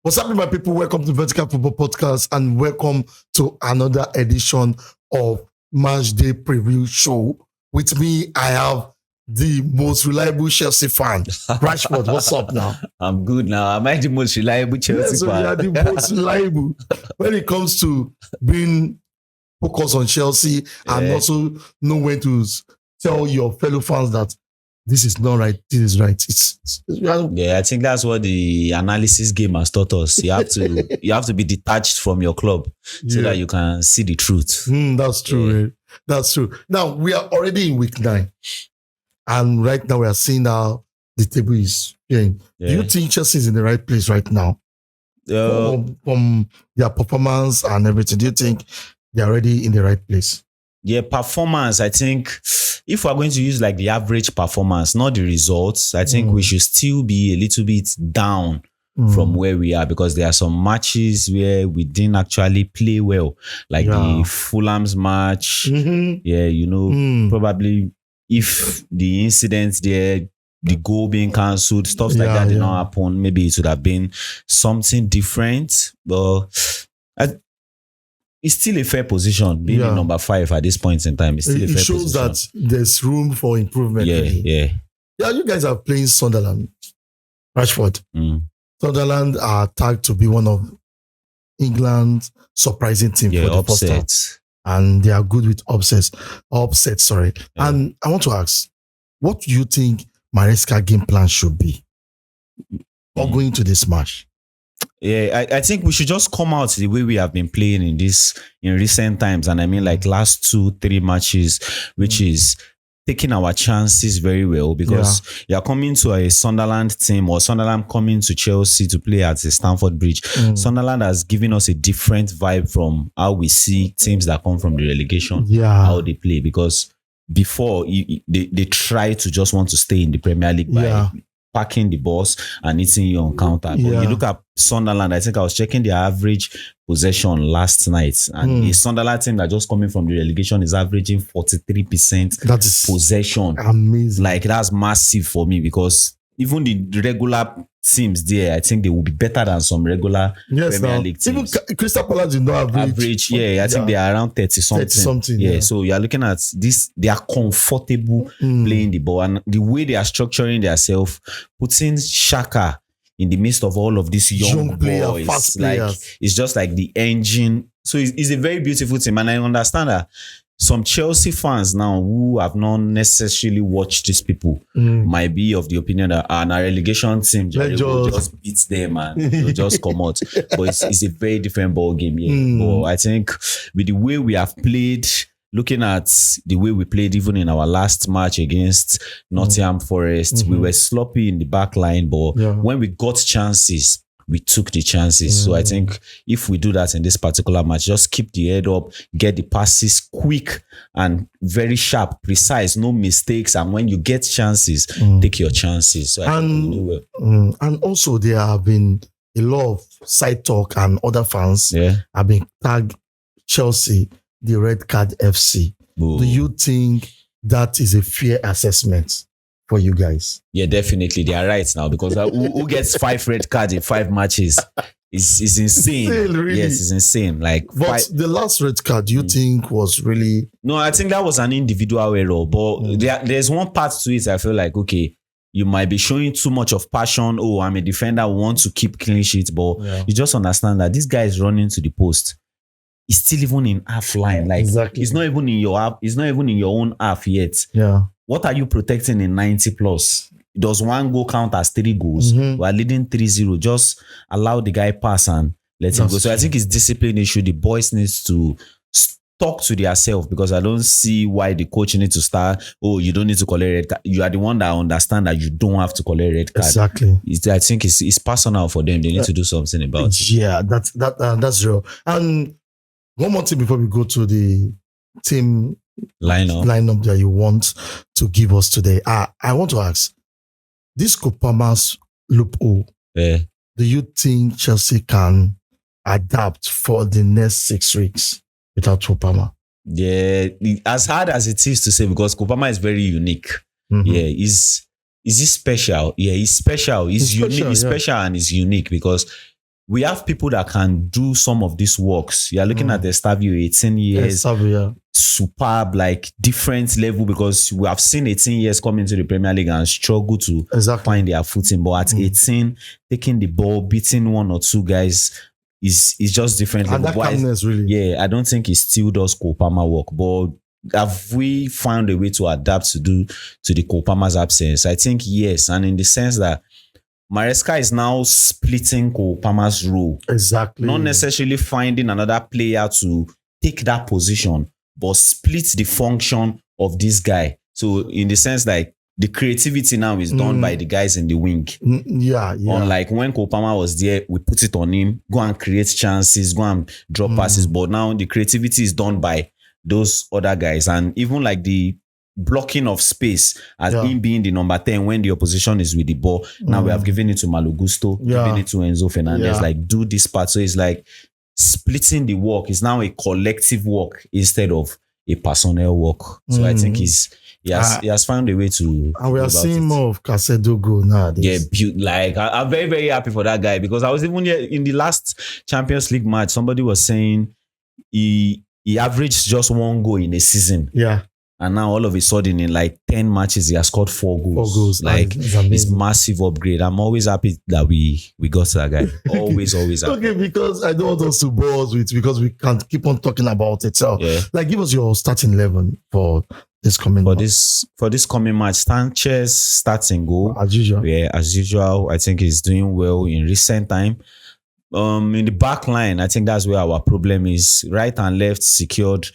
What's happening, my people? Welcome to Vertical Football Podcast and welcome to another edition of Match Day Preview Show. With me, I have the most reliable Chelsea fan. Rashford, what's up now? I'm good now. Am I the most reliable Chelsea fan? You are the most reliable when it comes to being focused on Chelsea and also know when to tell your fellow fans that this is not right, this is right. Yeah, I think that's what the analysis game has taught us. You have to be detached from your club so that you can see the truth. That's true. Yeah. That's true. Now we are already in week 9, and right now we are seeing how the table is playing. Yeah. Do you think Chelsea is in the right place right now? From their performance and everything, do you think they are already in the right place? Yeah, performance, I think if we're going to use like the average performance, not the results, I think we should still be a little bit down from where we are, because there are some matches where we didn't actually play well, like the Fulham's match. Yeah, probably if the incidents there, the goal being cancelled, stuff like that did not happen, maybe it would have been something different. But it's still a fair position, being in number 5 at this point in time. It's still a fair position. It shows that there's room for improvement. Yeah. You guys are playing Sunderland. Rashford. Sunderland are tagged to be one of England's surprising team for the first time. And they are good with upsets. Yeah. And I want to ask, what do you think Maresca's game plan should be for going to this match? Yeah, I think we should just come out the way we have been playing in recent times. And I mean like last 2-3 matches, which is taking our chances very well, because you're coming to a Sunderland team, or Sunderland coming to Chelsea to play at the Stamford Bridge. Sunderland has given us a different vibe from how we see teams that come from the relegation, how they play. Because before, they try to just want to stay in the Premier League by packing the boss and hitting you on counter. But you look at Sunderland, I think I was checking their average possession last night, and the Sunderland team that just coming from the relegation is averaging 43% that is possession. Amazing. Like, that's massive for me, because even the regular teams there, I think they will be better than some regular Premier League teams. Even Crystal Palace did not average. I think they are around 30-something. So you're looking at this, they are comfortable playing the ball, and the way they are structuring themselves, putting Xhaka in the midst of all of these young boys, fast like players. It's just like the engine. So it's a very beautiful team, and I understand that some Chelsea fans now who have not necessarily watched these people might be of the opinion that our relegation team will just beat them and they'll just come out. But it's a very different ball game. But I think with the way we have played, looking at the way we played even in our last match against Nottingham Forest, we were sloppy in the back line, but when we got chances, we took the chances. So I think if we do that in this particular match, just keep the head up, get the passes quick and very sharp, precise, no mistakes. And when you get chances, take your chances. So I think we'll do well. And also there have been a lot of side talk, and other fans have been tagged Chelsea the red card FC. Do you think that is a fair assessment for you guys? Yeah, definitely. They are right now, because who gets 5 red cards in 5 matches is insane. Really? Yes, it's insane. But the last red card, do you think was really... No, I think that was an individual error. But there's one part to it I feel like, okay, you might be showing too much of passion. Oh, I'm a defender, I want to keep clean sheet. But you just understand that this guy is running to the post. He's still even in half line. He's not even in your half. He's not even in your own half yet. What are you protecting in 90 plus? Does one goal count as 3 goals? We are leading 3-0. Just allow the guy pass and let him go. So I think it's discipline issue. The boys needs to talk to themselves, because I don't see why the coach needs to start. Oh, you don't need to collect red card. You are the one that understand that you don't have to collect red card. Exactly. I think it's personal for them. They need to do something about it. Yeah, that's real. And one more thing before we go to the team lineup that you want to give us today. I want to ask, this Kopama's loophole, do you think Chelsea can adapt for the next 6 weeks without Kopama? Yeah, as hard as it is to say, because Kopama is very unique. Yeah, is he special? Yeah, he's special. He's unique. He's special and he's unique, because we have people that can do some of these works. You are looking at Estavio, 18 years, superb, like different level, because we have seen 18 years come into the Premier League and struggle to find their footing. But at 18, taking the ball, beating one or two guys is just different. And that calmness, really. Yeah, I don't think he still does Cole Palmer work, but have we found a way to adapt to the Cole Palmer's absence? I think yes, and in the sense that Maresca is now splitting Cole Palmer's role. Exactly. Not necessarily finding another player to take that position, but split the function of this guy. So in the sense like the creativity now is done by the guys in the wing. Yeah. Unlike when Cole Palmer was there, we put it on him, go and create chances, go and drop passes. But now the creativity is done by those other guys. And even like the blocking of space as him being the number 10 when the opposition is with the ball. Now we have given it to Malo Gusto, giving it to Enzo Fernandez, like do this part. So it's like splitting the work. It's now a collective work instead of a personnel work. So I think he has found a way to. And we are seeing more of Casedo go nowadays. Yeah, I'm very, very happy for that guy, because I was even here in the last Champions League match. Somebody was saying he averaged just 1 goal in a season. Yeah. And now all of a sudden in like 10 matches, he has scored 4 goals. 4 goals. Like it's massive upgrade. I'm always happy that we got to that guy. Always happy. Okay, because I don't want us to bore us with, because we can't keep on talking about it. So like give us your starting 11 for this coming match. For this coming match. Sanchez starting goal. As usual. Yeah, as usual. I think he's doing well in recent time. In the back line, I think that's where our problem is. Right and left secured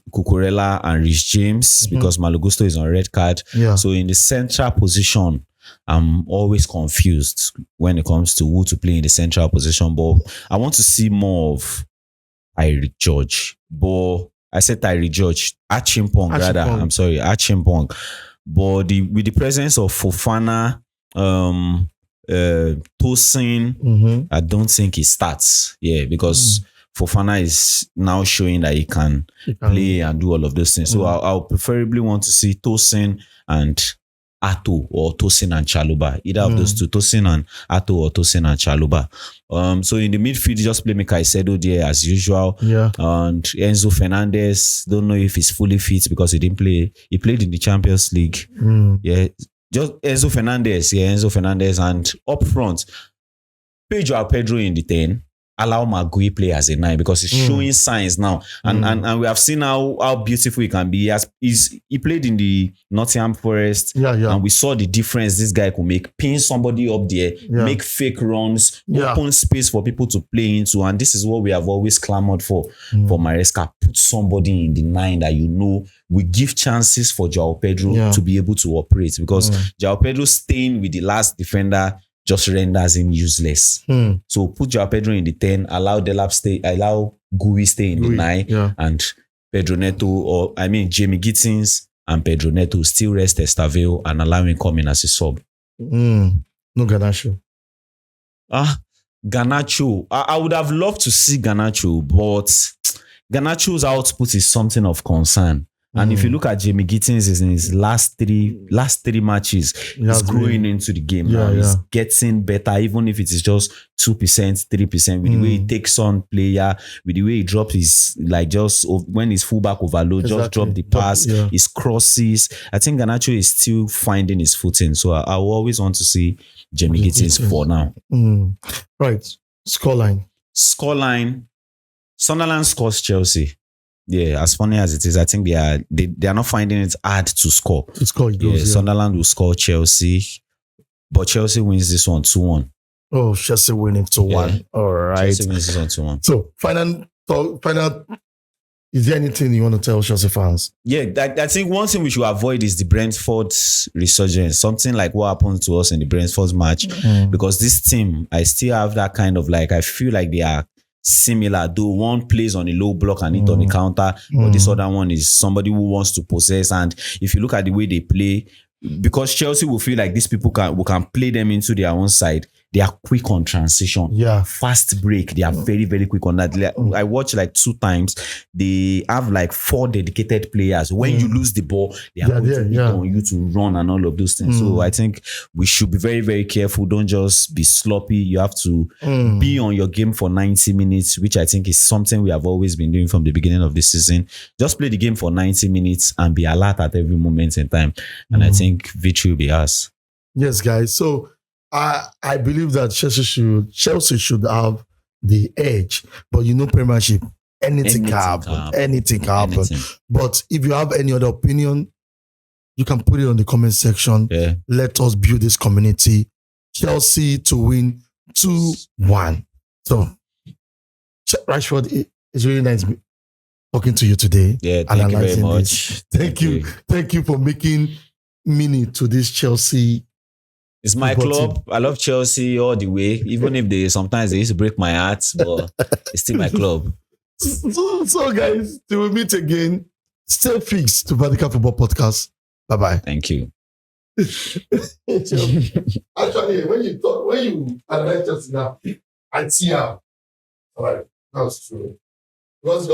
Cucurella and Rhys James, because Malo Gusto is on red card. Yeah. So in the central position, I'm always confused when it comes to who to play in the central position. But I want to see more of Tyree George. But I said Tyree George, Achimpong rather. I'm sorry, Achimpong. But with the presence of Fofana, Tosin, I don't think he starts. Yeah, because Fofana is now showing that he can play and do all of those things. So I'll preferably want to see Tosin and Ato, or Tosin and Chaluba. Either of those two, Tosin and Ato or Tosin and Chaluba. So in the midfield, just play Caicedo there as usual. Yeah. And Enzo Fernandez, don't know if he's fully fit because he didn't play. He played in the Champions League. Yeah. Just Enzo Fernandez. And up front, Pedro in the 10. Allow Magui play as a 9, because he's showing signs now. And we have seen how beautiful he can be. He played in the Nottingham Forest. And we saw the difference this guy could make. Pin somebody up there, make fake runs, open space for people to play into. And this is what we have always clamored for Maresca. Put somebody in the 9 that we give chances for João Pedro to be able to operate. Because João Pedro staying with the last defender just renders him useless. So put João Pedro in the 10, allow Gui stay in the 9, and Pedro Neto, Jamie Gittins and Pedro Neto still rest Estavio and allow him come in as a sub. No Garnacho. Garnacho. I would have loved to see Garnacho, but Garnacho's output is something of concern. And if you look at Jamie Gittins, in his last three matches, he's growing into the game now. He's getting better, even if it is just 2%, 3%, with the way he takes on player, with the way he drops his, like, just when his fullback overload, just drop the pass, his crosses. I think Garnacho is still finding his footing. So I will always want to see Jamie Gittins for now. Right. Scoreline. Sunderland scores Chelsea. Yeah, as funny as it is, I think they are not finding it hard to score. Sunderland will score Chelsea, but Chelsea wins this one 2-1. Oh, Chelsea winning 2-1. All right. Chelsea wins this one 2-1. So, final. Is there anything you want to tell Chelsea fans? Yeah, I think one thing we should avoid is the Brentford resurgence. Something like what happened to us in the Brentford match, because this team, I still have that kind of I feel like they are similar, though one plays on a low block and it on the counter, but this other one is somebody who wants to possess. And if you look at the way they play, because Chelsea will feel like these people we can play them into their own side, they are quick on transition. Yeah. Fast break. They are very, very quick on that. I watched like 2 times. They have like 4 dedicated players. When you lose the ball, they are going to hit on you to run and all of those things. So I think we should be very, very careful. Don't just be sloppy. You have to be on your game for 90 minutes, which I think is something we have always been doing from the beginning of the season. Just play the game for 90 minutes and be alert at every moment in time. And I think victory will be ours. Yes, guys. So I believe that Chelsea should have the edge, but Premiership, anything can happen. Anything can happen. But if you have any other opinion, you can put it on the comment section. Yeah. Let us build this community. Chelsea to win 2-1. So, Rashford, it's really nice talking to you today. Yeah, thank you very much. Thank you. Thank you for making meaning to this Chelsea. It's my club. I love Chelsea all the way. Even if sometimes they used to break my heart, but it's still my club. So guys, till we meet again, stay fixed to Vatican Football Podcast. Bye-bye. Thank you. Actually, when you analyze Chelsea now, I see how. All right, that's true. Because